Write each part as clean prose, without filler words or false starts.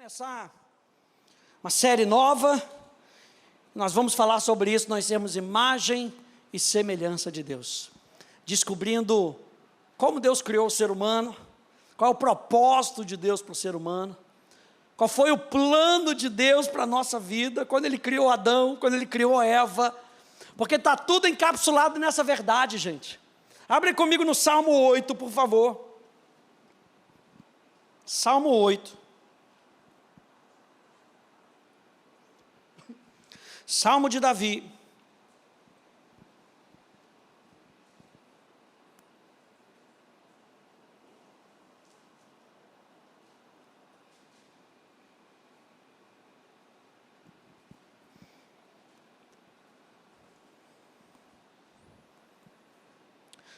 começar uma série nova. Nós vamos falar sobre isso. Nós temos imagem e semelhança de Deus, descobrindo como Deus criou o ser humano, qual é o propósito de Deus para o ser humano, qual foi o plano de Deus para a nossa vida, quando Ele criou Adão, quando Ele criou Eva, porque está tudo encapsulado nessa verdade, gente. Abre comigo no Salmo 8, por favor. Salmo 8. Salmo de Davi.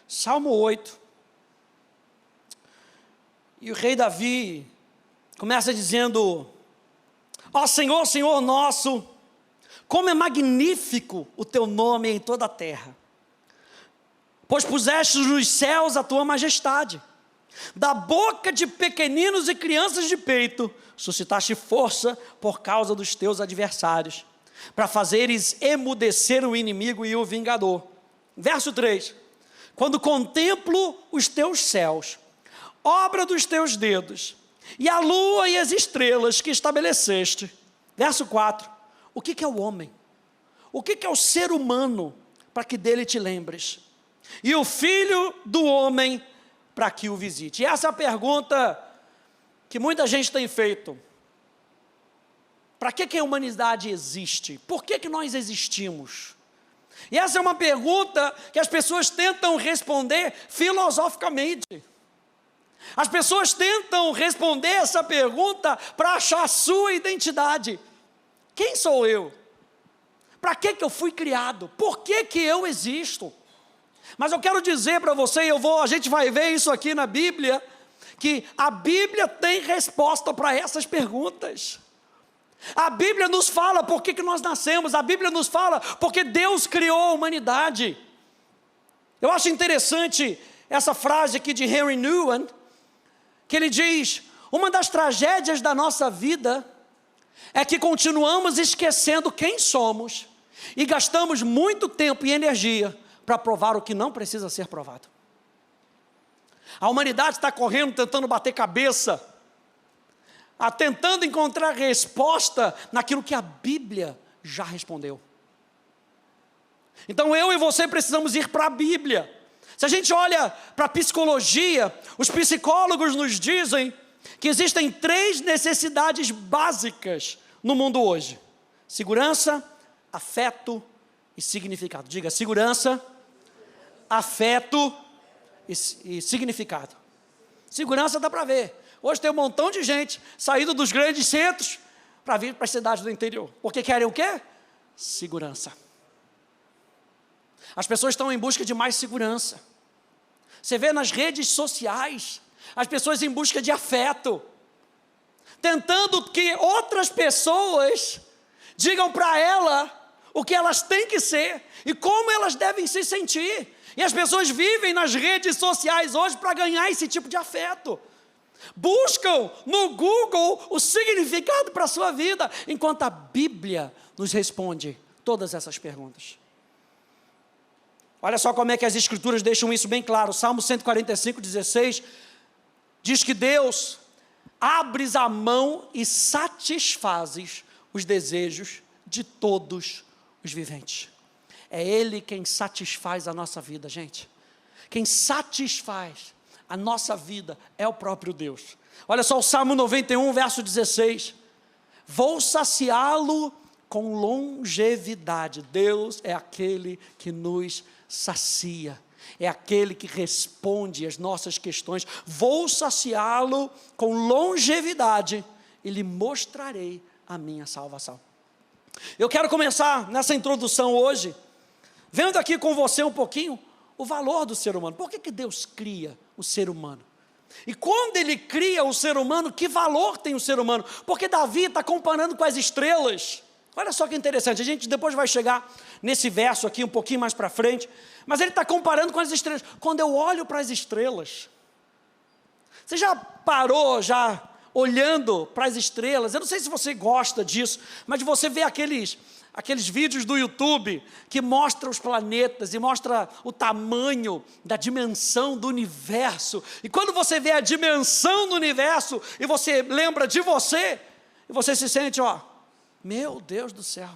Salmo 8. E o rei Davi começa dizendo: ó Senhor, Senhor nosso, como é magnífico o teu nome em toda a terra, pois puseste nos céus a tua majestade. Da boca de pequeninos e crianças de peito, suscitaste força por causa dos teus adversários, para fazeres emudecer o inimigo e o vingador. Verso 3. Quando contemplo os teus céus, obra dos teus dedos, e a lua e as estrelas que estabeleceste. Verso 4. O que é o homem? O que é o ser humano, para que dele te lembres? E o filho do homem, para que o visite? E essa é a pergunta que muita gente tem feito. Para que a humanidade existe? Por que nós existimos? E essa é uma pergunta que as pessoas tentam responder filosoficamente. As pessoas tentam responder essa pergunta para achar a sua identidade. Quem sou eu? Para que eu fui criado? Por que eu existo? Mas eu quero dizer para você, a gente vai ver isso aqui na Bíblia, que a Bíblia tem resposta para essas perguntas. A Bíblia nos fala por que nós nascemos, a Bíblia nos fala porque Deus criou a humanidade. Eu acho interessante essa frase aqui de Henry Nouwen, que ele diz: uma das tragédias da nossa vida é que continuamos esquecendo quem somos e gastamos muito tempo e energia para provar o que não precisa ser provado. A humanidade está correndo, tentando bater cabeça, tentando encontrar resposta naquilo que a Bíblia já respondeu. Então eu e você precisamos ir para a Bíblia. Se a gente olha para a psicologia, os psicólogos nos dizem que existem 3 necessidades básicas no mundo hoje: segurança, afeto e significado. Diga: segurança, afeto e significado. Segurança dá para ver. Hoje tem um montão de gente saindo dos grandes centros para vir para as cidades do interior. Porque querem o quê? Segurança. As pessoas estão em busca de mais segurança. Você vê nas redes sociais as pessoas em busca de afeto, tentando que outras pessoas digam para ela o que elas têm que ser e como elas devem se sentir. E as pessoas vivem nas redes sociais hoje para ganhar esse tipo de afeto. Buscam no Google o significado para a sua vida, enquanto a Bíblia nos responde todas essas perguntas. Olha só como é que as Escrituras deixam isso bem claro. Salmo 145, 16, diz que Deus abres a mão e satisfazes os desejos de todos os viventes. É Ele quem satisfaz a nossa vida, gente. Quem satisfaz a nossa vida é o próprio Deus. Olha só o Salmo 91, verso 16. Vou saciá-lo com longevidade. Deus é aquele que nos sacia, é aquele que responde às nossas questões. Vou saciá-lo com longevidade e lhe mostrarei a minha salvação. Eu quero começar nessa introdução hoje, vendo aqui com você um pouquinho o valor do ser humano. Por que Deus cria o ser humano? E quando Ele cria o ser humano, que valor tem o ser humano? Porque Davi está comparando com as estrelas. Olha só que interessante, a gente depois vai chegar nesse verso aqui um pouquinho mais para frente, mas ele está comparando com as estrelas. Quando eu olho para as estrelas, você já parou, olhando para as estrelas. Eu não sei se você gosta disso, mas você vê aqueles vídeos do YouTube que mostram os planetas e mostra o tamanho da dimensão do universo. E quando você vê a dimensão do universo e você lembra de você, e você se sente, ó, meu Deus do céu.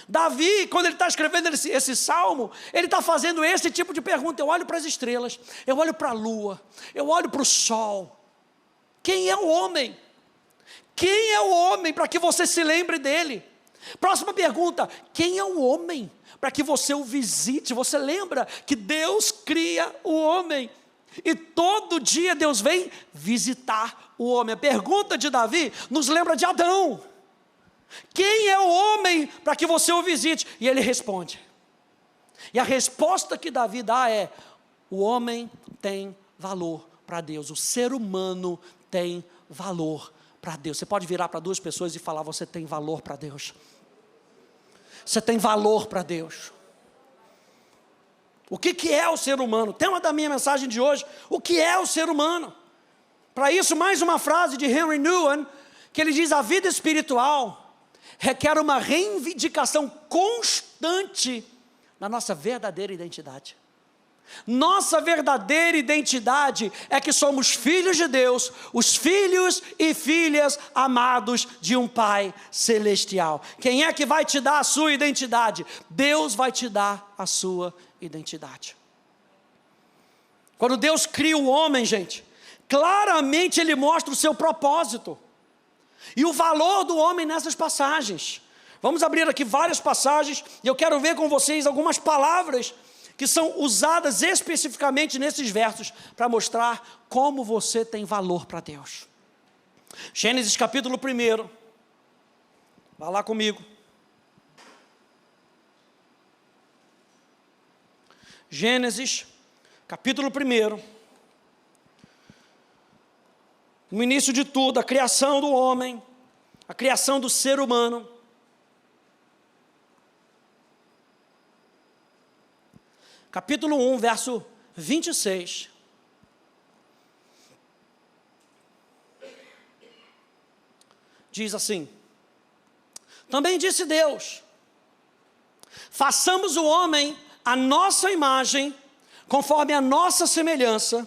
Davi, quando ele está escrevendo esse salmo, ele está fazendo esse tipo de pergunta. Eu olho para as estrelas, eu olho para a lua, eu olho para o sol. Quem é o homem? Quem é o homem para que você se lembre dele? Próxima pergunta, quem é o homem para que você o visite? Você lembra que Deus cria o homem e todo dia Deus vem visitar o homem. A pergunta de Davi nos lembra de Adão. Quem é o homem para que você o visite? E ele responde. E a resposta que Davi dá é: o homem tem valor para Deus, o ser humano tem valor para Deus. Você pode virar para duas pessoas e falar: você tem valor para Deus. Você tem valor para Deus. O que é o ser humano? Tema da minha mensagem de hoje: o que é o ser humano? Para isso, mais uma frase de Henry Nouwen, que ele diz: a vida espiritual requer uma reivindicação constante na nossa verdadeira identidade. Nossa verdadeira identidade é que somos filhos de Deus, os filhos e filhas amados de um Pai celestial. Quem é que vai te dar a sua identidade? Deus vai te dar a sua identidade. Quando Deus cria o homem, gente, claramente Ele mostra o seu propósito e o valor do homem nessas passagens. Vamos abrir aqui várias passagens e eu quero ver com vocês algumas palavras que são usadas especificamente nesses versos para mostrar como você tem valor para Deus. Gênesis capítulo 1. Vá lá comigo. Gênesis capítulo 1. No início de tudo, a criação do homem, a criação do ser humano. Capítulo 1, verso 26. Diz assim: também disse Deus: façamos o homem à nossa imagem, conforme a nossa semelhança.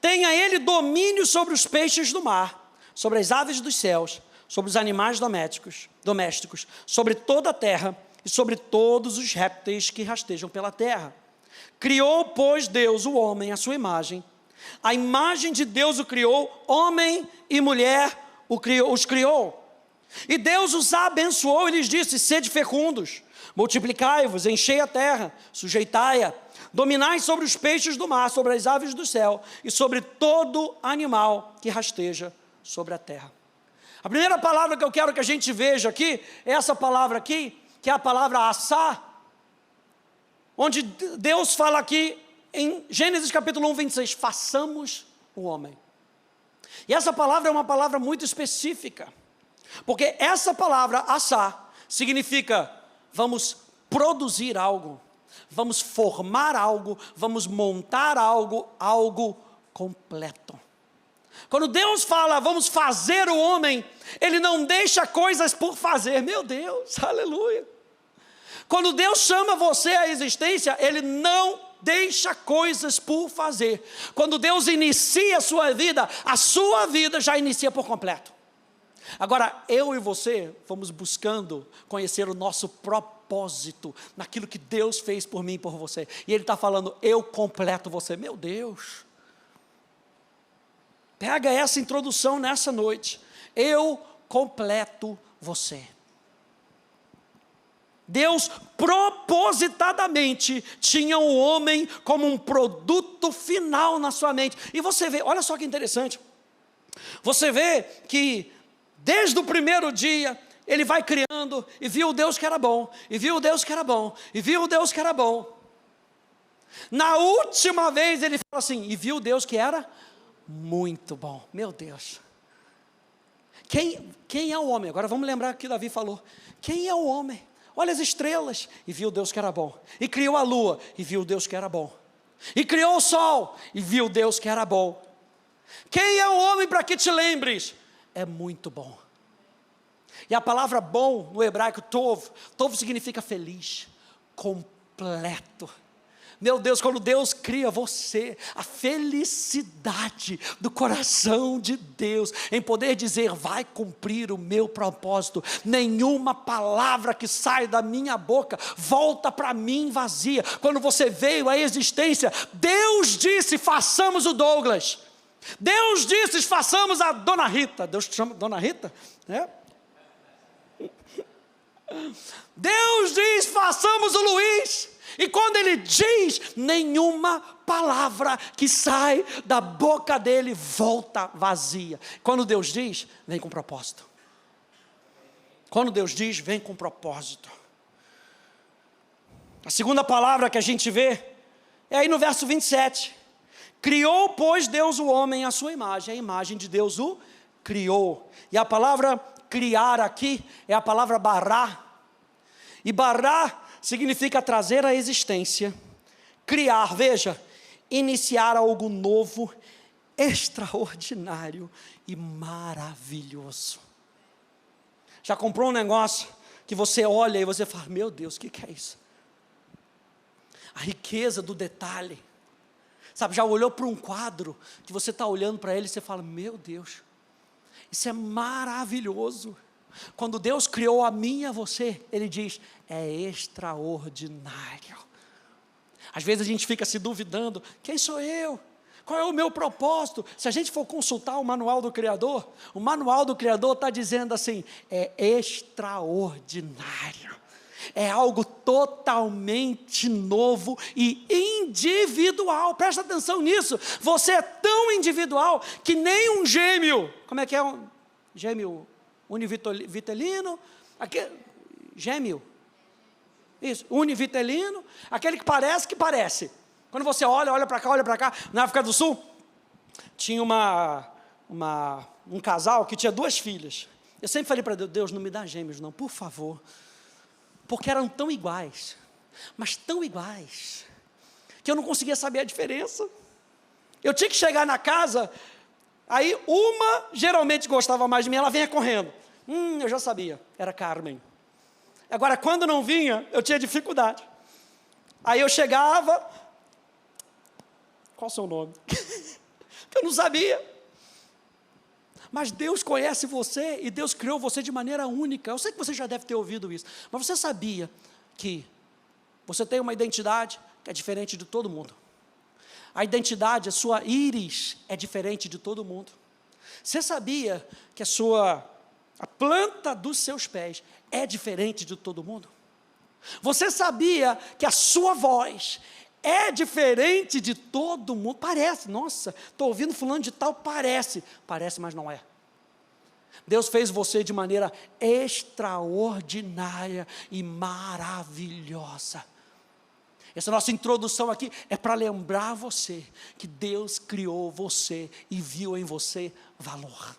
Tenha ele domínio sobre os peixes do mar, sobre as aves dos céus, sobre os animais domésticos, sobre toda a terra e sobre todos os répteis que rastejam pela terra. Criou, pois, Deus o homem à sua imagem. A imagem de Deus o criou, homem e mulher os criou. E Deus os abençoou e lhes disse: sede fecundos, multiplicai-vos, enchei a terra, sujeitai-a, dominai sobre os peixes do mar, sobre as aves do céu e sobre todo animal que rasteja sobre a terra. A primeira palavra que eu quero que a gente veja aqui é essa palavra aqui, que é a palavra assá, onde Deus fala aqui em Gênesis capítulo 1, 26, façamos o homem. E essa palavra é uma palavra muito específica, porque essa palavra assá significa vamos produzir algo, vamos formar algo, vamos montar algo, algo completo. Quando Deus fala vamos fazer o homem, Ele não deixa coisas por fazer. Meu Deus, aleluia. Quando Deus chama você à existência, Ele não deixa coisas por fazer. Quando Deus inicia a sua vida já inicia por completo. Agora, eu e você vamos buscando conhecer o nosso propósito, naquilo que Deus fez por mim e por você. E Ele está falando, eu completo você. Meu Deus, pega essa introdução nessa noite. Eu completo você. Deus propositadamente tinha o homem como um produto final na sua mente. E você vê, olha só que interessante. Você vê que desde o primeiro dia, ele vai criando, e viu o Deus que era bom, e viu o Deus que era bom, e viu o Deus que era bom. Na última vez ele fala assim, e viu o Deus que era muito bom. Meu Deus. Quem é o homem? Agora vamos lembrar o que Davi falou. Quem é o homem? Olha as estrelas, e viu o Deus que era bom. E criou a lua, e viu o Deus que era bom. E criou o sol, e viu o Deus que era bom. Quem é o homem para que te lembres? é muito bom. E a palavra bom, no hebraico, tov significa feliz, completo. Meu Deus, quando Deus cria você, a felicidade do coração de Deus, em poder dizer, vai cumprir o meu propósito, nenhuma palavra que sai da minha boca, volta para mim vazia. Quando você veio à existência, Deus disse, façamos o Douglas, Deus disse, façamos a Dona Rita, Deus te chama Dona Rita, né? Deus diz, façamos o Luiz, e quando Ele diz, nenhuma palavra que sai da boca dele volta vazia. Quando Deus diz, vem com propósito. Quando Deus diz, vem com propósito. A segunda palavra que a gente vê, é aí no verso 27, criou pois Deus o homem à sua imagem, a imagem de Deus o criou, e a palavra criar aqui, é a palavra bará, e bará significa trazer à existência, criar, veja, iniciar algo novo, extraordinário e maravilhoso. Já comprou um negócio que você olha e você fala, meu Deus, o que é isso? A riqueza do detalhe, sabe, já olhou para um quadro, que você está olhando para ele e você fala, meu Deus, isso é maravilhoso. Quando Deus criou a mim e a você, Ele diz, é extraordinário. Às vezes a gente fica se duvidando, quem sou eu? Qual é o meu propósito? Se a gente for consultar o manual do Criador está dizendo assim, é extraordinário. É algo totalmente novo e individual. Presta atenção nisso. Você é tão individual que nem um gêmeo. Como é que é um gêmeo univitelino? Gêmeo. Isso, univitelino. Aquele que parece. Quando você olha para cá. Na África do Sul, tinha um casal que tinha 2 filhas. Eu sempre falei para Deus, Deus, não me dá gêmeos não, por favor. Porque eram tão iguais, mas tão iguais, que eu não conseguia saber a diferença. Eu tinha que chegar na casa, aí uma geralmente gostava mais de mim, ela vinha correndo. Eu já sabia, era Carmen. Agora, quando não vinha, eu tinha dificuldade. Aí eu chegava, qual o seu nome? Eu não sabia. Mas Deus conhece você e Deus criou você de maneira única. Eu sei que você já deve ter ouvido isso, mas você sabia que você tem uma identidade que é diferente de todo mundo? A identidade, a sua íris é diferente de todo mundo. Você sabia que a planta dos seus pés é diferente de todo mundo? Você sabia que a sua voz é diferente de todo mundo? Parece, nossa, estou ouvindo fulano de tal, parece, mas não é. Deus fez você de maneira extraordinária e maravilhosa. Essa nossa introdução aqui é para lembrar você que Deus criou você e viu em você valor.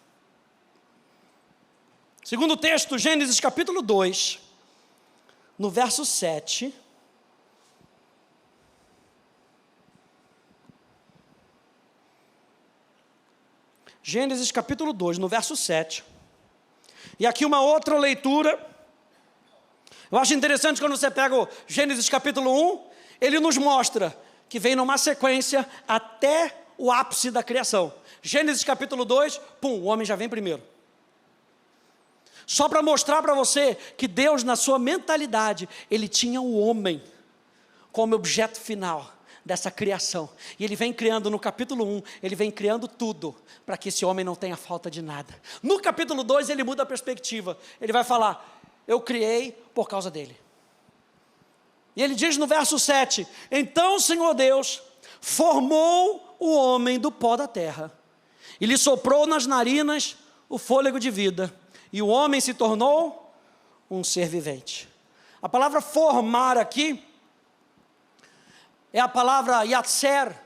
Segundo texto, Gênesis capítulo 2, no verso 7. Gênesis capítulo 2, no verso 7. E aqui uma outra leitura. Eu acho interessante quando você pega o Gênesis capítulo 1, ele nos mostra que vem numa sequência até o ápice da criação. Gênesis capítulo 2, o homem já vem primeiro. Só para mostrar para você que Deus, na sua mentalidade, Ele tinha o homem como objeto final dessa criação. E Ele vem criando no capítulo 1, Ele vem criando tudo, para que esse homem não tenha falta de nada. No capítulo 2, Ele muda a perspectiva. Ele vai falar, eu criei por causa dele. E Ele diz no verso 7, então o Senhor Deus formou o homem do pó da terra, e lhe soprou nas narinas o fôlego de vida, e o homem se tornou um ser vivente. A palavra formar aqui é a palavra yatser.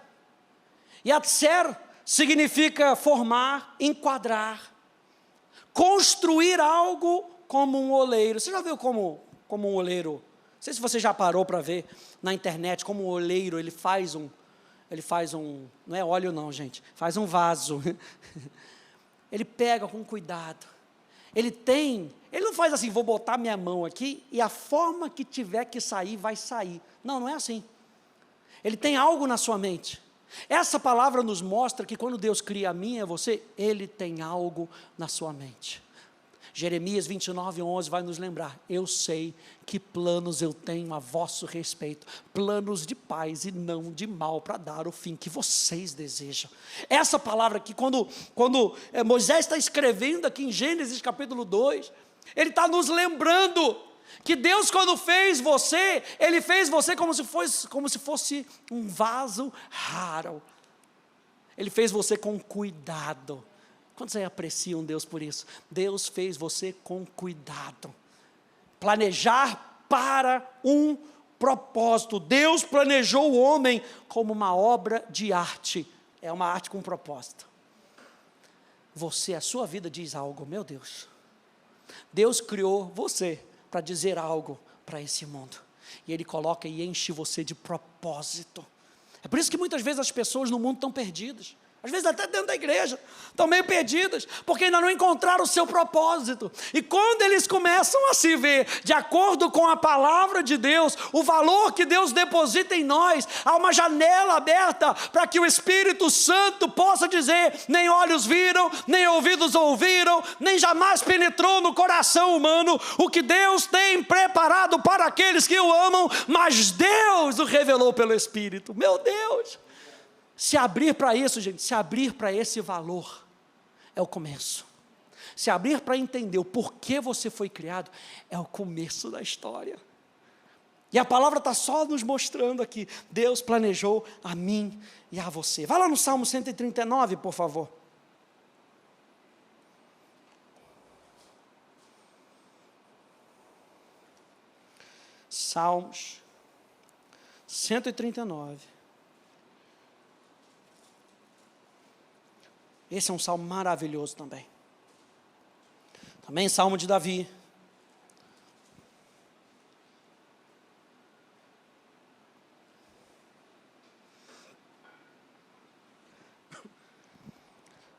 Yatser significa formar, enquadrar, construir algo como um oleiro. Você já viu como um oleiro? Não sei se você já parou para ver na internet como um oleiro, ele faz um, não é óleo não, gente, faz um vaso. Ele pega com cuidado. Ele não faz assim, vou botar minha mão aqui e a forma que tiver que sair, vai sair. Não, não é assim. Ele tem algo na sua mente. Essa palavra nos mostra que quando Deus cria a mim e a você, Ele tem algo na sua mente. Jeremias 29:11 vai nos lembrar, eu sei que planos eu tenho a vosso respeito, planos de paz e não de mal, para dar o fim que vocês desejam. Essa palavra aqui, quando Moisés está escrevendo aqui em Gênesis capítulo 2, ele está nos lembrando que Deus, quando fez você, Ele fez você como se fosse um vaso raro. Ele fez você com cuidado. Quantos aí apreciam Deus por isso? Deus fez você com cuidado. Planejar para um propósito. Deus planejou o homem como uma obra de arte. É uma arte com propósito. A sua vida diz algo, meu Deus. Deus criou você para dizer algo para esse mundo. E Ele coloca e enche você de propósito. É por isso que muitas vezes as pessoas no mundo estão perdidas. Às vezes até dentro da igreja, estão meio perdidas, porque ainda não encontraram o seu propósito. E quando eles começam a se ver de acordo com a palavra de Deus, o valor que Deus deposita em nós, há uma janela aberta para que o Espírito Santo possa dizer, nem olhos viram, nem ouvidos ouviram, nem jamais penetrou no coração humano, o que Deus tem preparado para aqueles que o amam, mas Deus o revelou pelo Espírito. Meu Deus! Se abrir para isso, gente, se abrir para esse valor, é o começo. Se abrir para entender o porquê você foi criado, é o começo da história. E a palavra está só nos mostrando aqui, Deus planejou a mim e a você. Vai lá no Salmo 139, por favor. Salmos 139. Esse é um salmo maravilhoso também. Também salmo de Davi.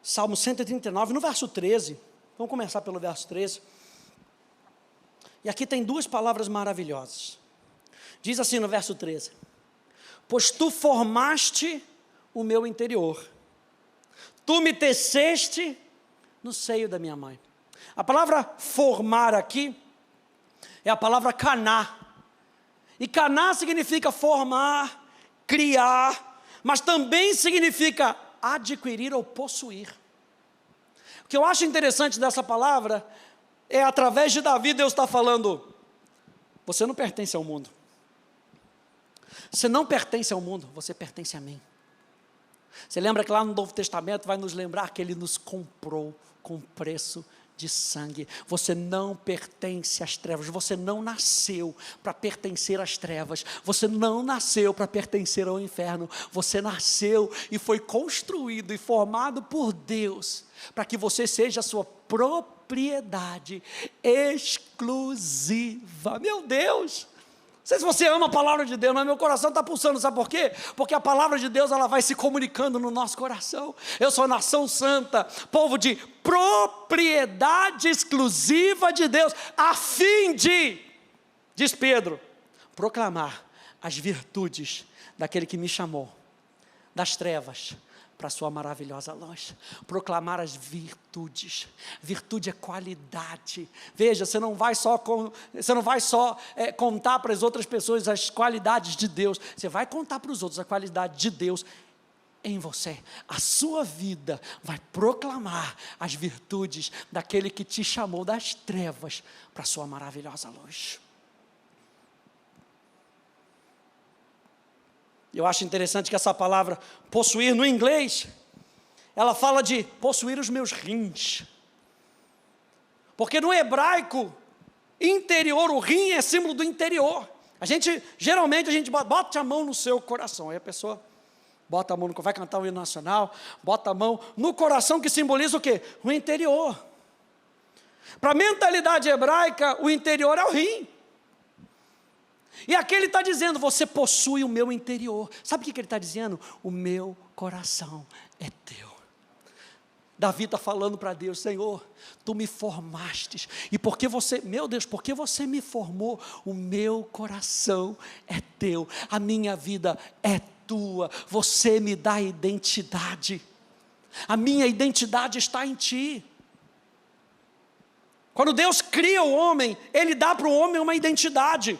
Salmo 139, no verso 13. Vamos começar pelo verso 13. E aqui tem duas palavras maravilhosas. Diz assim no verso 13: pois tu formaste o meu interior. Tu me teceste no seio da minha mãe. A palavra formar aqui é a palavra caná. E caná significa formar, criar, mas também significa adquirir ou possuir. O que eu acho interessante dessa palavra é, através de Davi, Deus está falando, você não pertence ao mundo. Você não pertence ao mundo, você pertence a mim. Você lembra que lá no Novo Testamento vai nos lembrar que Ele nos comprou com preço de sangue. Você não pertence às trevas, você não nasceu para pertencer às trevas, você não nasceu para pertencer ao inferno, você nasceu e foi construído e formado por Deus, para que você seja a sua propriedade exclusiva. Meu Deus! Não sei se você ama a palavra de Deus, mas meu coração está pulsando, sabe por quê? Porque a palavra de Deus, ela vai se comunicando no nosso coração. Eu sou nação santa, povo de propriedade exclusiva de Deus, a fim de, diz Pedro, proclamar as virtudes daquele que me chamou das trevas para a sua maravilhosa luz. Proclamar as virtudes. Virtude é qualidade. Veja, você não vai só contar para as outras pessoas as qualidades de Deus, você vai contar para os outros a qualidade de Deus em você. A sua vida vai proclamar as virtudes daquele que te chamou das trevas para a sua maravilhosa luz. Eu acho interessante que essa palavra possuir no inglês, ela fala de possuir os meus rins. Porque no hebraico, interior, o rim é símbolo do interior. Geralmente a gente bota a mão no seu coração, aí a pessoa bota a mão, vai cantar o hino nacional, bota a mão no coração, que simboliza o quê? O interior. Para a mentalidade hebraica, o interior é o rim. E aqui ele está dizendo, você possui o meu interior. Sabe o que ele está dizendo? O meu coração é teu. Davi está falando para Deus: Senhor, Tu me formastes, e porque você, meu Deus, porque você me formou, o meu coração é Teu, a minha vida é Tua, você me dá identidade, a minha identidade está em Ti. Quando Deus cria o homem, Ele dá para o homem uma identidade.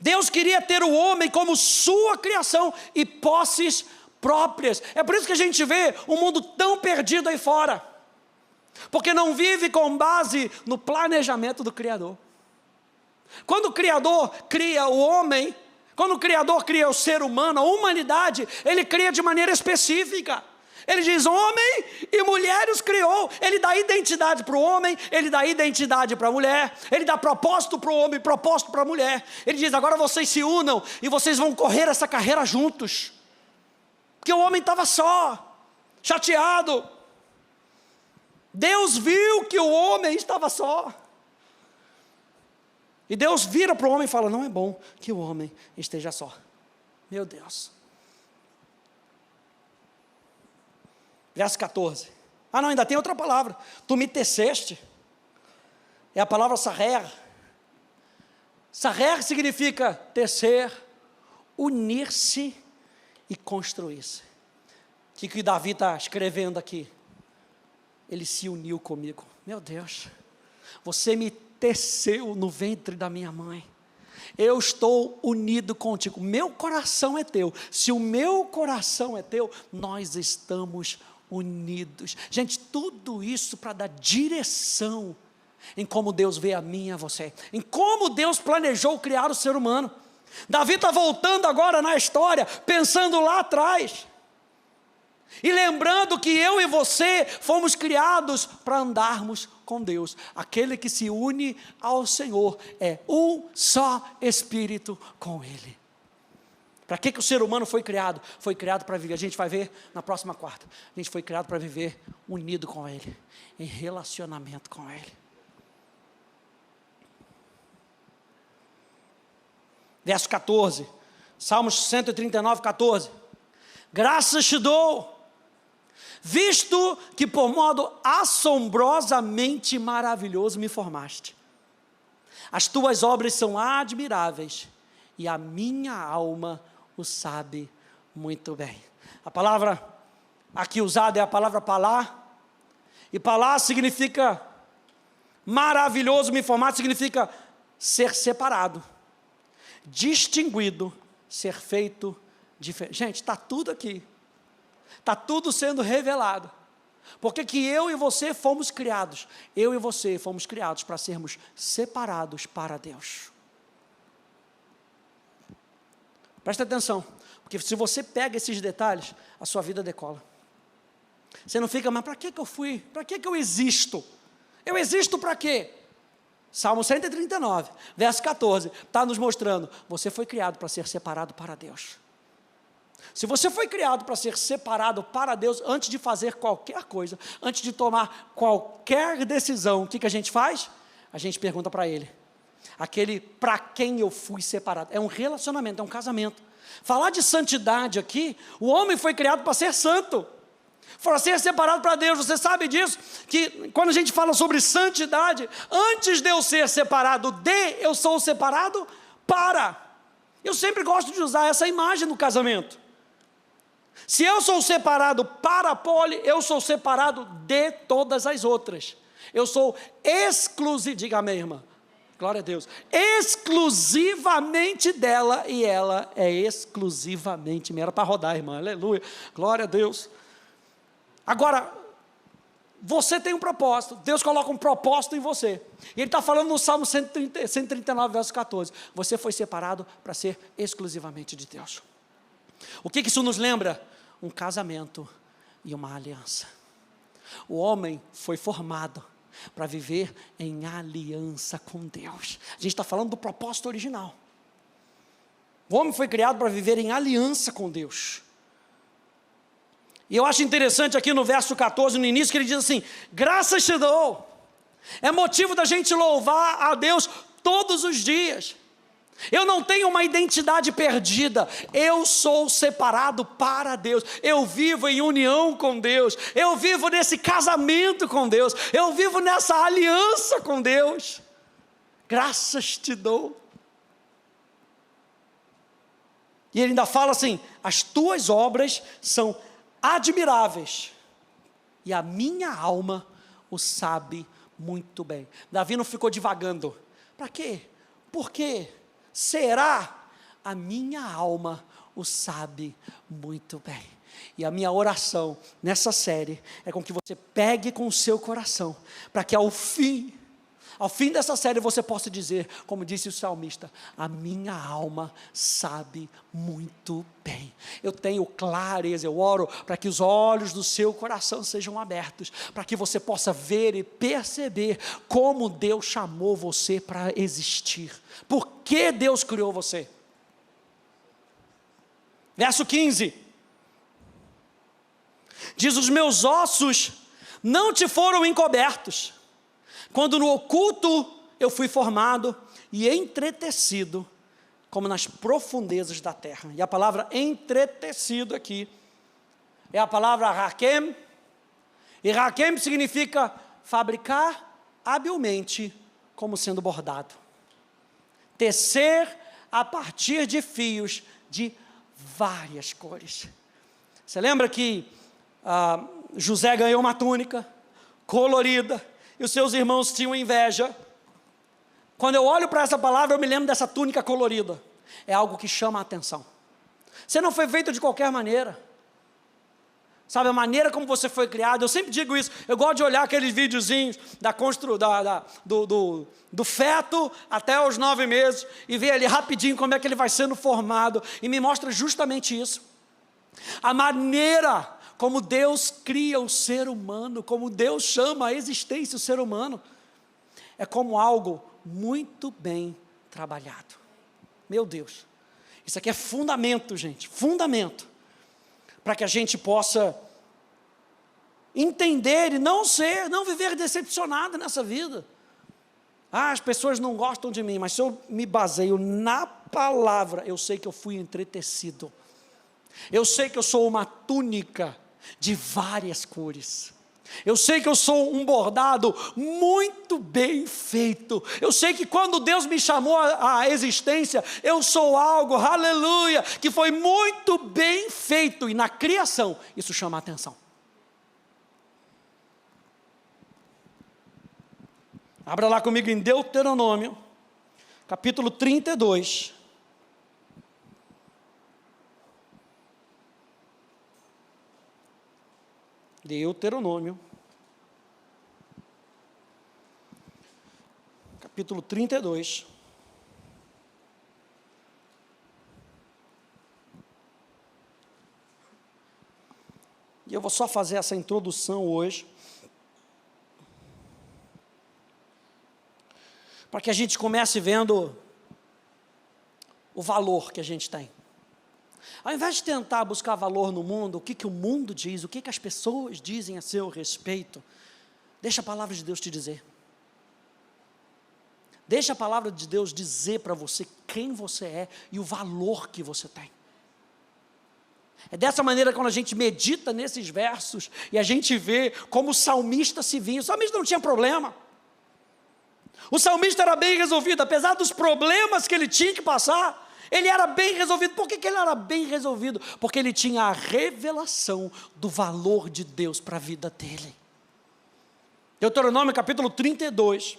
Deus queria ter o homem como sua criação e posses próprias. É por isso que a gente vê um mundo tão perdido aí fora, porque não vive com base no planejamento do Criador. Quando o Criador cria o homem, quando o Criador cria o ser humano, a humanidade, Ele cria de maneira específica. Ele diz: homem e mulher os criou. Ele dá identidade para o homem, Ele dá identidade para a mulher, Ele dá propósito para o homem, propósito para a mulher. Ele diz: agora vocês se unam e vocês vão correr essa carreira juntos. Porque o homem estava só, chateado. Deus viu que o homem estava só. E Deus vira para o homem e fala: não é bom que o homem esteja só. Meu Deus. Verso 14. Ah não, ainda tem outra palavra. Tu me teceste. É a palavra sarer. Sarer significa tecer, unir-se e construir-se. O que Davi está escrevendo aqui? Ele se uniu comigo. Meu Deus, você me teceu no ventre da minha mãe. Eu estou unido contigo. Meu coração é teu. Se o meu coração é teu, nós estamos unidos. Gente, tudo isso para dar direção em como Deus vê a mim e a você, em como Deus planejou criar o ser humano. Davi está voltando agora na história, pensando lá atrás, e lembrando que eu e você fomos criados para andarmos com Deus. Aquele que se une ao Senhor é um só Espírito com Ele. Para que o ser humano foi criado? Foi criado para viver, a gente vai ver na próxima quarta, a gente foi criado para viver unido com Ele, em relacionamento com Ele. Verso 14, Salmos 139, 14. Graças te dou, visto que por modo assombrosamente maravilhoso me formaste. As tuas obras são admiráveis, e a minha alma o sabe muito bem. A palavra aqui usada é a palavra palá, e palá significa maravilhoso, me formar significa ser separado, distinguido, ser feito diferente. Gente, está tudo aqui, está tudo sendo revelado, porque que eu e você fomos criados, eu e você fomos criados para sermos separados para Deus. Presta atenção, porque se você pega esses detalhes, a sua vida decola. Você não fica: mas para que eu fui? Para que eu existo? Eu existo para quê? Salmo 139, verso 14, está nos mostrando: você foi criado para ser separado para Deus. Se você foi criado para ser separado para Deus, antes de fazer qualquer coisa, antes de tomar qualquer decisão, o que a gente faz? A gente pergunta para Ele. Aquele para quem eu fui separado. É um relacionamento, é um casamento. Falar de santidade aqui, o homem foi criado para ser santo, para ser separado para Deus. Você sabe disso? Que quando a gente fala sobre santidade, antes de eu ser separado eu sou separado para. Eu sempre gosto de usar essa imagem no casamento. Se eu sou separado para a Poli, eu sou separado de todas as outras. Eu sou exclusivo, diga amém, irmã. Glória a Deus. Exclusivamente dela, e ela é exclusivamente minha. Era para rodar, irmã. Aleluia. Glória a Deus. Agora, você tem um propósito. Deus coloca um propósito em você. E Ele está falando no Salmo 139, verso 14. Você foi separado para ser exclusivamente de Deus. O que isso nos lembra? Um casamento e uma aliança. O homem foi formado para viver em aliança com Deus. A gente está falando do propósito original. O homem foi criado para viver em aliança com Deus. E eu acho interessante aqui no verso 14, no início, que ele diz assim: graças te dou. É motivo da gente louvar a Deus todos os dias. Eu não tenho uma identidade perdida, eu sou separado para Deus, eu vivo em união com Deus, eu vivo nesse casamento com Deus, eu vivo nessa aliança com Deus. Graças te dou. E ele ainda fala assim: as tuas obras são admiráveis, e a minha alma o sabe muito bem. Davi não ficou divagando. Para quê? Por quê? Será? A minha alma o sabe muito bem. E a minha oração nessa série é com que você pegue com o seu coração, para que ao fim dessa série você possa dizer, como disse o salmista: a minha alma sabe muito bem. Eu tenho clareza, eu oro para que os olhos do seu coração sejam abertos, para que você possa ver e perceber como Deus chamou você para existir. Por que Deus criou você? Verso 15. Diz: os meus ossos não te foram encobertos, quando no oculto eu fui formado e entretecido, como nas profundezas da terra. E a palavra entretecido aqui é a palavra raquem, e raquem significa fabricar habilmente, como sendo bordado. Tecer a partir de fios de várias cores. Você lembra que José ganhou uma túnica colorida, e os seus irmãos tinham inveja? Quando eu olho para essa palavra, eu me lembro dessa túnica colorida. É algo que chama a atenção. Você não foi feito de qualquer maneira. Sabe, a maneira como você foi criado, eu sempre digo isso, eu gosto de olhar aqueles videozinhos do feto até os 9 meses, e ver ali rapidinho como é que ele vai sendo formado, e me mostra justamente isso. A maneira como Deus cria o ser humano, como Deus chama a existência o ser humano, é como algo muito bem trabalhado. Meu Deus, isso aqui é fundamento, gente, fundamento, para que a gente possa entender e não viver decepcionado nessa vida. As pessoas não gostam de mim, mas se eu me baseio na palavra, eu sei que eu fui entretecido, eu sei que eu sou uma túnica de várias cores, eu sei que eu sou um bordado muito bem feito, eu sei que quando Deus me chamou à existência, eu sou algo, aleluia, que foi muito bem feito, e na criação, isso chama a atenção. Abra lá comigo em Deuteronômio, capítulo 32. Deuteronômio, capítulo 32. E eu vou só fazer essa introdução hoje, para que a gente comece vendo o valor que a gente tem. Ao invés de tentar buscar valor no mundo, o que o mundo diz, o que as pessoas dizem a seu respeito, deixa a palavra de Deus te dizer. Deixa a palavra de Deus dizer para você quem você é e o valor que você tem. É dessa maneira, quando a gente medita nesses versos e a gente vê como o salmista se via. O salmista não tinha problema. O salmista era bem resolvido, apesar dos problemas que ele tinha que passar, ele era bem resolvido. Por que ele era bem resolvido? Porque ele tinha a revelação do valor de Deus para a vida dele. Deuteronômio capítulo 32,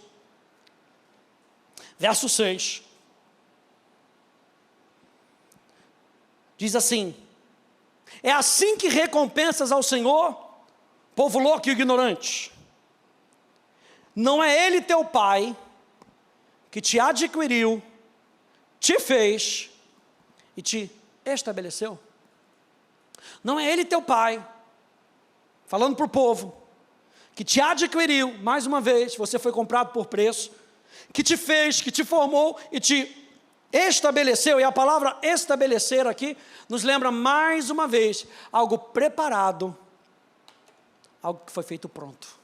verso 6. Diz assim: é assim que recompensas ao Senhor, povo louco e ignorante. Não é Ele teu Pai, que te adquiriu, te fez e te estabeleceu? Não é Ele teu Pai, falando para o povo, que te adquiriu, mais uma vez, você foi comprado por preço, que te fez, que te formou e te estabeleceu. E a palavra estabelecer aqui nos lembra mais uma vez algo preparado, algo que foi feito pronto.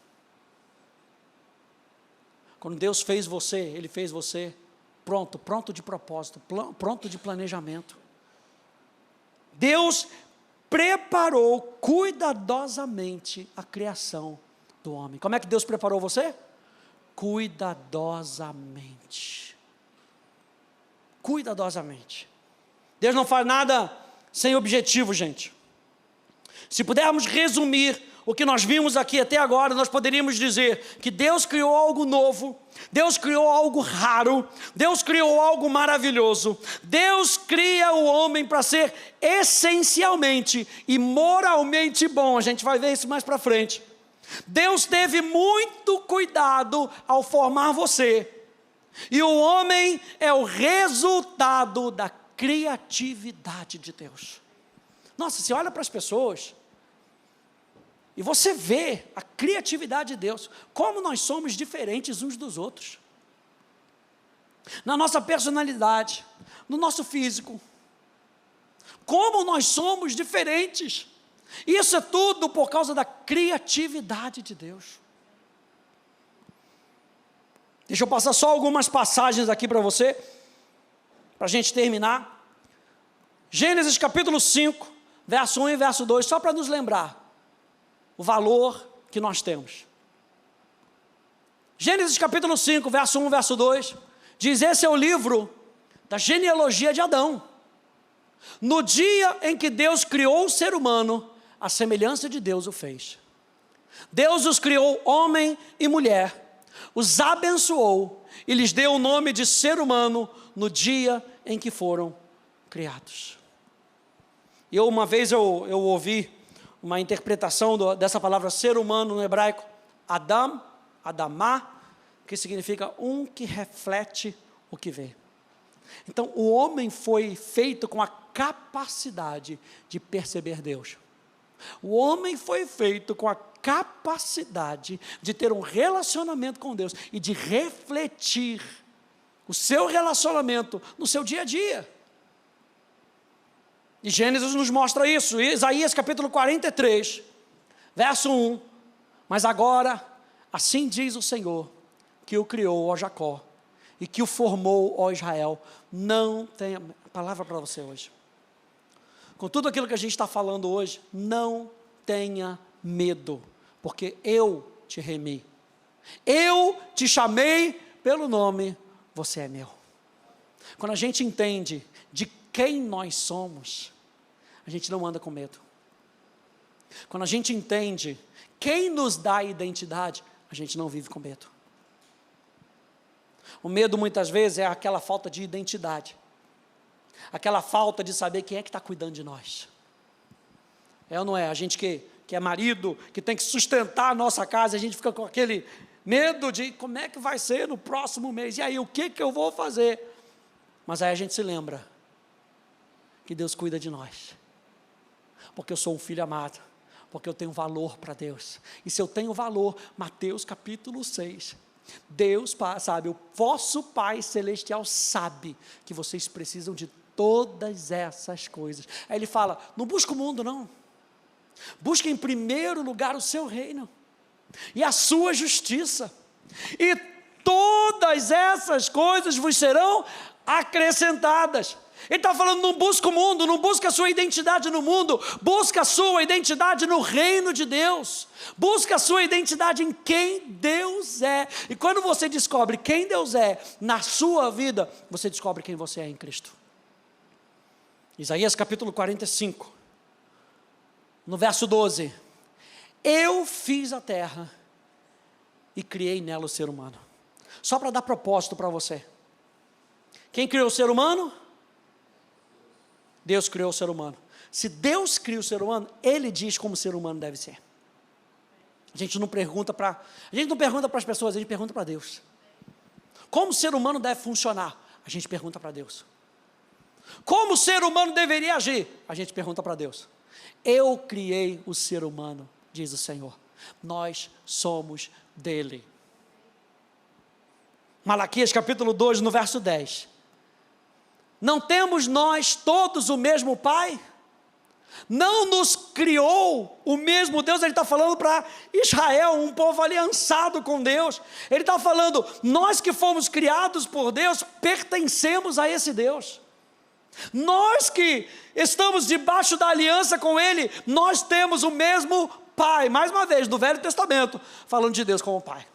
Quando Deus fez você, Ele fez você pronto de propósito, pronto de planejamento. Deus preparou cuidadosamente a criação do homem. Como é que Deus preparou você? Cuidadosamente. Cuidadosamente. Deus não faz nada sem objetivo, gente. Se pudermos resumir o que nós vimos aqui até agora, nós poderíamos dizer que Deus criou algo novo, Deus criou algo raro, Deus criou algo maravilhoso. Deus cria o homem para ser essencialmente e moralmente bom. A gente vai ver isso mais para frente. Deus teve muito cuidado ao formar você. E o homem é o resultado da criatividade de Deus. Nossa, você olha para as pessoas e você vê a criatividade de Deus, como nós somos diferentes uns dos outros. Na nossa personalidade, no nosso físico. Como nós somos diferentes. Isso é tudo por causa da criatividade de Deus. Deixa eu passar só algumas passagens aqui para você, para a gente terminar. Gênesis capítulo 5, verso 1 e verso 2, só para nos lembrar o valor que nós temos. Gênesis capítulo 5, verso 1 e verso 2, diz: esse é o livro da genealogia de Adão. No dia em que Deus criou o ser humano, a semelhança de Deus o fez. Deus os criou homem e mulher, os abençoou e lhes deu o nome de ser humano no dia em que foram criados. Uma vez eu ouvi uma interpretação dessa palavra ser humano no hebraico, Adam, Adamá, que significa um que reflete o que vê. Então o homem foi feito com a capacidade de perceber Deus. O homem foi feito com a capacidade de ter um relacionamento com Deus e de refletir o seu relacionamento no seu dia a dia. E Gênesis nos mostra isso. Isaías capítulo 43, verso 1. Mas agora, assim diz o Senhor, que o criou, ó Jacó, e que o formou, ó Israel. Não tenha, palavra para você hoje. Com tudo aquilo que a gente está falando hoje, não tenha medo, porque eu te remi. Eu te chamei pelo nome, você é meu. Quando a gente entende de quem nós somos, a gente não anda com medo. Quando a gente entende quem nos dá a identidade, a gente não vive com medo. O medo muitas vezes é aquela falta de identidade. Aquela falta de saber quem é que está cuidando de nós. É ou não é? A gente que é marido, que tem que sustentar a nossa casa, a gente fica com aquele medo de como é que vai ser no próximo mês. E aí, o que eu vou fazer? Mas aí a gente se lembra que Deus cuida de nós. Porque eu sou um filho amado. Porque eu tenho valor para Deus. E se eu tenho valor, Mateus capítulo 6, Deus sabe, o vosso Pai Celestial sabe que vocês precisam de todas essas coisas. Aí ele fala, não busca o mundo não. Busca em primeiro lugar o seu reino. E a sua justiça. E todas essas coisas vos serão acrescentadas. Ele está falando, não busca o mundo, não busca a sua identidade no mundo, busca a sua identidade no reino de Deus, busca a sua identidade em quem Deus é, e quando você descobre quem Deus é na sua vida, você descobre quem você é em Cristo. Isaías capítulo 45, no verso 12, eu fiz a terra e criei nela o ser humano, só para dar propósito para você. Quem criou o ser humano? Deus criou o ser humano. Se Deus cria o ser humano, Ele diz como o ser humano deve ser. A gente não pergunta para as pessoas, a gente pergunta para Deus. Como o ser humano deve funcionar? A gente pergunta para Deus. Como o ser humano deveria agir? A gente pergunta para Deus. Eu criei o ser humano, diz o Senhor. Nós somos dele. Malaquias capítulo 2, no verso 10. Não temos nós todos o mesmo Pai? Não nos criou o mesmo Deus. Ele está falando para Israel, um povo aliançado com Deus. Ele está falando, nós que fomos criados por Deus, pertencemos a esse Deus. Nós que estamos debaixo da aliança com Ele, nós temos o mesmo Pai. Mais uma vez, no Velho Testamento, falando de Deus como Pai.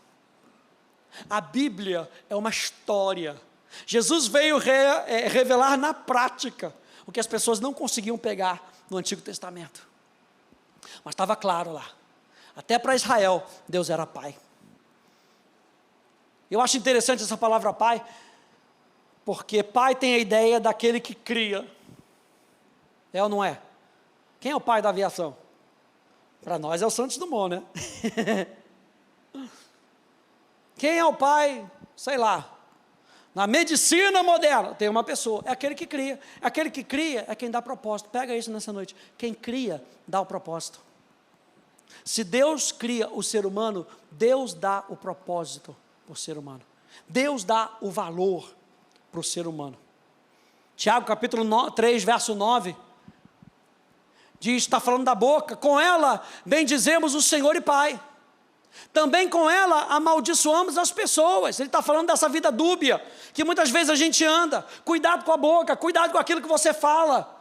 A Bíblia é uma história. Jesus veio revelar na prática o que as pessoas não conseguiam pegar no Antigo Testamento. Mas estava claro lá. Até para Israel, Deus era Pai. Eu acho interessante essa palavra Pai, porque Pai tem a ideia daquele que cria. É ou não é? Quem é o pai da aviação? Para nós é o Santos Dumont, né? Quem é o pai, sei lá, na medicina moderna, tem uma pessoa, é aquele que cria. Aquele que cria é quem dá propósito. Pega isso nessa noite. Quem cria, dá o propósito. Se Deus cria o ser humano, Deus dá o propósito para o ser humano. Deus dá o valor para o ser humano. Tiago capítulo 3, verso 9, diz, está falando da boca, com ela bendizemos o Senhor e Pai. Também com ela amaldiçoamos as pessoas. Ele está falando dessa vida dúbia, que muitas vezes a gente anda. Cuidado com a boca, cuidado com aquilo que você fala.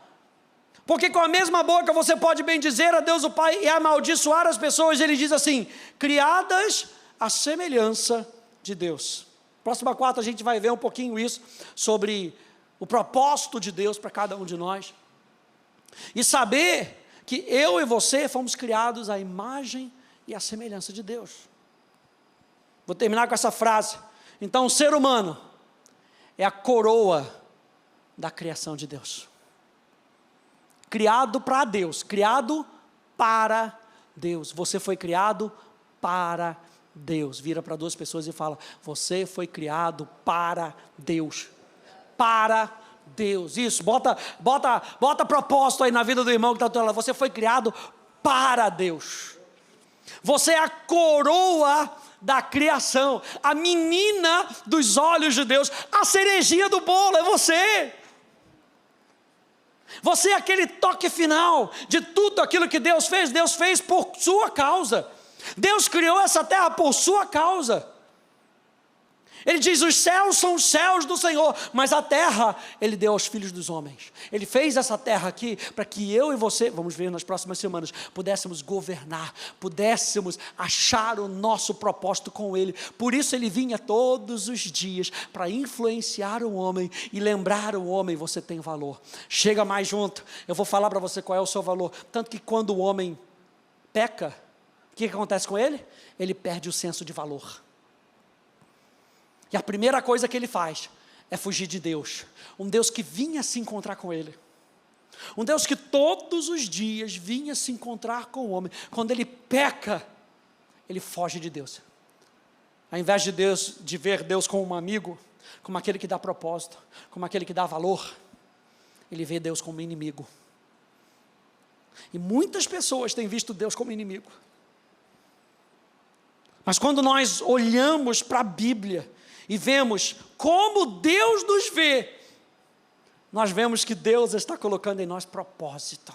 Porque com a mesma boca você pode bendizer a Deus o Pai e amaldiçoar as pessoas. Ele diz assim, criadas à semelhança de Deus. Próxima quarta a gente vai ver um pouquinho isso, sobre o propósito de Deus para cada um de nós. E saber que eu e você fomos criados à imagem e a semelhança de Deus. Vou terminar com essa frase. Então, o ser humano é a coroa da criação de Deus. Criado para Deus, criado para Deus. Você foi criado para Deus. Vira para duas pessoas e fala, você foi criado para Deus. Para Deus. Isso, bota propósito aí na vida do irmão que está do teu lado. Você foi criado para Deus. Você é a coroa da criação, a menina dos olhos de Deus, a cerejinha do bolo, é você. Você é aquele toque final de tudo aquilo que Deus fez por sua causa. Deus criou essa terra por sua causa. Ele diz, os céus são os céus do Senhor, mas a terra Ele deu aos filhos dos homens. Ele fez essa terra aqui para que eu e você, vamos ver nas próximas semanas, pudéssemos governar, pudéssemos achar o nosso propósito com Ele. Por isso Ele vinha todos os dias para influenciar o homem e lembrar o homem, você tem valor. Chega mais junto, eu vou falar para você qual é o seu valor. Tanto que quando o homem peca, o que acontece com ele? Ele perde o senso de valor. E a primeira coisa que ele faz é fugir de Deus. Um Deus que vinha se encontrar com ele. Um Deus que todos os dias vinha se encontrar com o homem. Quando ele peca, ele foge de Deus. Ao invés de ver Deus como um amigo, como aquele que dá propósito, como aquele que dá valor, ele vê Deus como inimigo. E muitas pessoas têm visto Deus como inimigo. Mas quando nós olhamos para a Bíblia e vemos como Deus nos vê, nós vemos que Deus está colocando em nós propósito,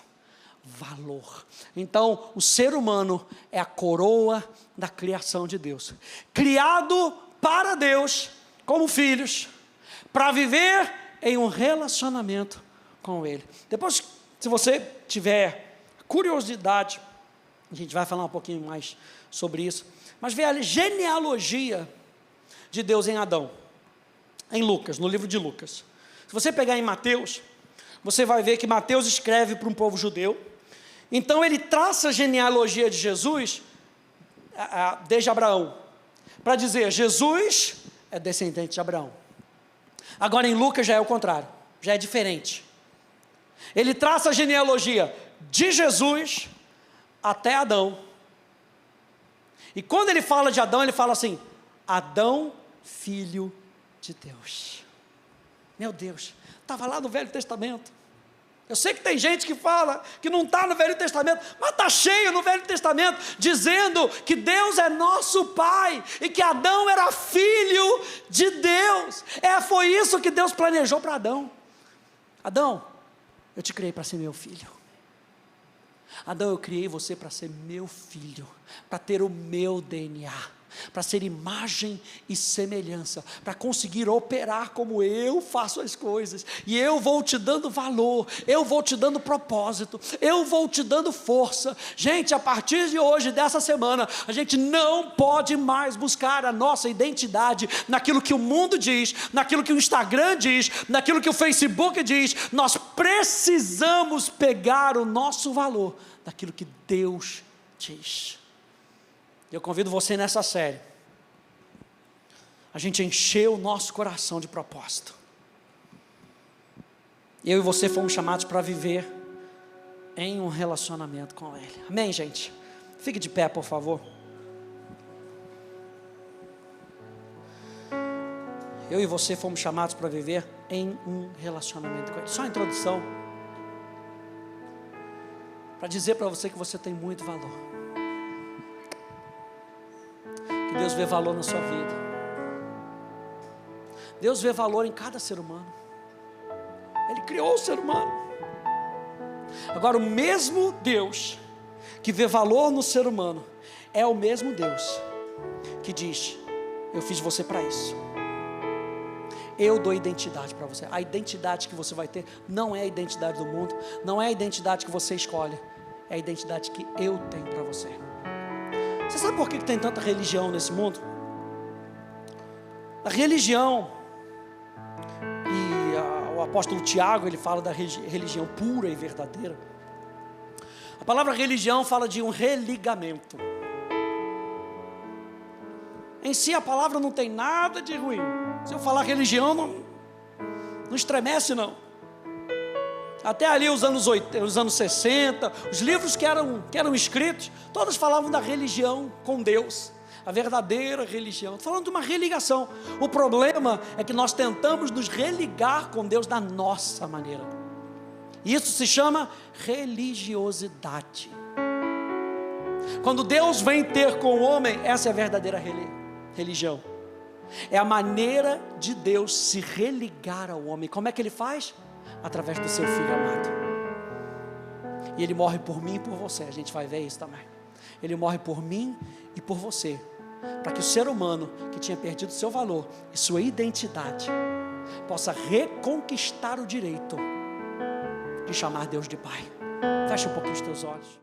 valor. Então, o ser humano é a coroa da criação de Deus. Criado para Deus, como filhos, para viver em um relacionamento com Ele. Depois, se você tiver curiosidade, a gente vai falar um pouquinho mais sobre isso, mas vê a genealogia de Deus em Adão, em Lucas, no livro de Lucas. Se você pegar em Mateus, você vai ver que Mateus escreve para um povo judeu. Então ele traça a genealogia de Jesus desde Abraão, para dizer, Jesus é descendente de Abraão. Agora em Lucas já é o contrário, já é diferente. Ele traça a genealogia de Jesus até Adão. E quando ele fala de Adão, ele fala assim, Adão, filho de Deus. Meu Deus, estava lá no Velho Testamento. Eu sei que tem gente que fala que não está no Velho Testamento, mas está cheio no Velho Testamento, dizendo que Deus é nosso Pai, e que Adão era filho de Deus. Foi isso que Deus planejou para Adão. Adão, eu te criei para ser meu filho. Adão, eu criei você para ser meu filho, para ter o meu DNA, para ser imagem e semelhança, para conseguir operar como eu faço as coisas, e eu vou te dando valor, eu vou te dando propósito, eu vou te dando força. Gente, a partir de hoje, dessa semana, a gente não pode mais buscar a nossa identidade naquilo que o mundo diz, naquilo que o Instagram diz, naquilo que o Facebook diz. Nós precisamos pegar o nosso valor daquilo que Deus diz. Eu convido você nessa série, a gente encheu o nosso coração de propósito. Eu e você fomos chamados para viver em um relacionamento com Ele. Amém, gente? Fique de pé, por favor. Eu e você fomos chamados para viver em um relacionamento com Ele. Só a introdução, para dizer para você que você tem muito valor. Que Deus vê valor na sua vida. Deus vê valor em cada ser humano. Ele criou o ser humano. Agora, o mesmo Deus que vê valor no ser humano é o mesmo Deus que diz: eu fiz você para isso. Eu dou identidade para você. A identidade que você vai ter não é a identidade do mundo, não é a identidade que você escolhe, é a identidade que eu tenho para você. Você sabe por que tem tanta religião nesse mundo? A religião, e o apóstolo Tiago, ele fala da religião pura e verdadeira. A palavra religião fala de um religamento. Em si a palavra não tem nada de ruim. Se eu falar religião, não estremece não. Até ali os anos 60, os livros que eram escritos, todos falavam da religião com Deus, a verdadeira religião. Estou falando de uma religação. O problema é que nós tentamos nos religar com Deus da nossa maneira. Isso se chama religiosidade. Quando Deus vem ter com o homem, essa é a verdadeira religião. É a maneira de Deus se religar ao homem. Como é que Ele faz? Através do seu Filho amado. E Ele morre por mim e por você. A gente vai ver isso também. Ele morre por mim e por você, para que o ser humano que tinha perdido seu valor e sua identidade possa reconquistar o direito de chamar Deus de Pai. Fecha um pouquinho os teus olhos.